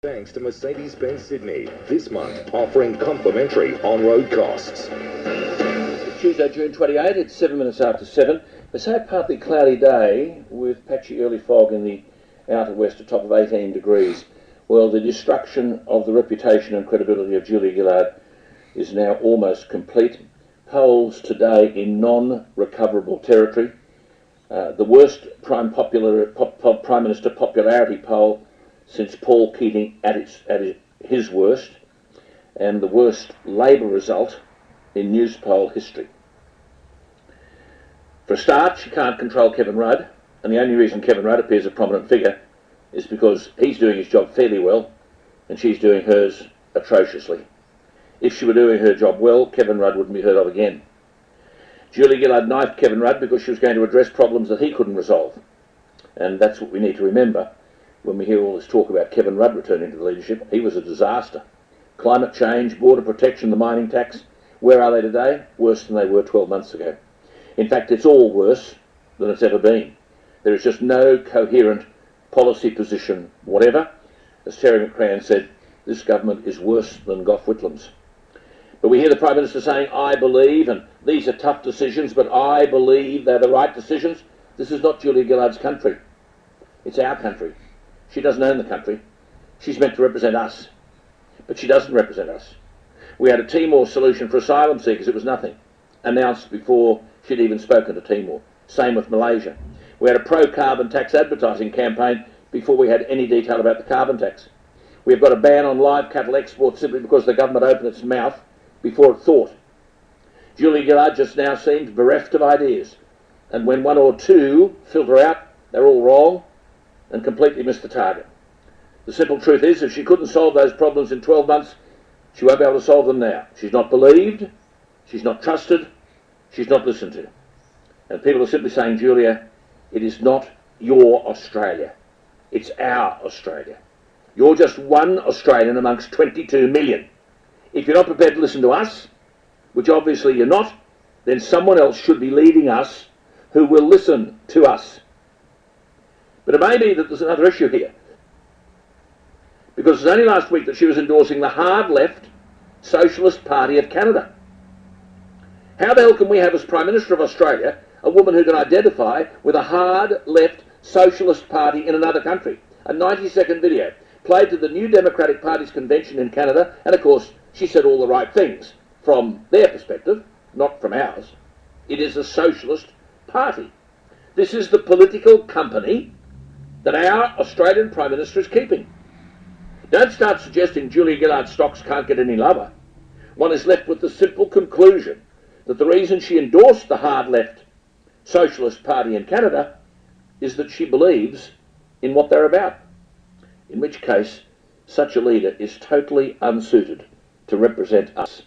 Thanks to Mercedes-Benz Sydney, this month offering complimentary on-road costs. Tuesday, June 28, it's 7 minutes after 7. They say a partly cloudy day with patchy early fog in the outer west, a top of 18 degrees. Well, the destruction of the reputation and credibility of Julia Gillard is now almost complete. Polls today in non-recoverable territory. The worst Prime Minister popularity poll since Paul Keating at his worst, and the worst Labor result in news poll history. For a start, she can't control Kevin Rudd, and the only reason Kevin Rudd appears a prominent figure is because he's doing his job fairly well and she's doing hers atrociously. If she were doing her job well, Kevin Rudd wouldn't be heard of again. Julia Gillard knifed Kevin Rudd because she was going to address problems that he couldn't resolve, and that's what we need to remember when we hear all this talk about Kevin Rudd returning to the leadership. He was a disaster. Climate change, border protection, the mining tax, where are they today? Worse than they were 12 months ago. In fact, it's all worse than it's ever been. There is just no coherent policy position whatever. As Terry McCrann said, this government is worse than Gough Whitlam's. But we hear the Prime Minister saying, I believe, and these are tough decisions, but I believe they're the right decisions. This is not Julia Gillard's country. It's our country. She doesn't own the country. She's meant to represent us. But she doesn't represent us. We had a Timor solution for asylum seekers. It was nothing. Announced before she'd even spoken to Timor. Same with Malaysia. We had a pro-carbon tax advertising campaign before we had any detail about the carbon tax. We've got a ban on live cattle exports simply because the government opened its mouth before it thought. Julia Gillard just now seems bereft of ideas. And when one or two filter out, they're all wrong and completely miss the target. The simple truth is, if she couldn't solve those problems in 12 months, she won't be able to solve them now. She's not believed, she's not trusted, she's not listened to. And people are simply saying, Julia, it is not your Australia. It's our Australia. You're just one Australian amongst 22 million. If you're not prepared to listen to us, which obviously you're not, then someone else should be leading us who will listen to us. But it may be that there's another issue here. Because it's only last week that she was endorsing the Hard Left Socialist Party of Canada. How the hell can we have as Prime Minister of Australia a woman who can identify with a Hard Left Socialist Party in another country? A 90-second video played to the New Democratic Party's convention in Canada, and of course she said all the right things from their perspective, not from ours. It is a socialist party. This is the political company that our Australian Prime Minister is keeping. Don't start suggesting Julia Gillard's stocks can't get any lower. One is left with the simple conclusion that the reason she endorsed the Hard Left Socialist Party in Canada is that she believes in what they're about. In which case, such a leader is totally unsuited to represent us.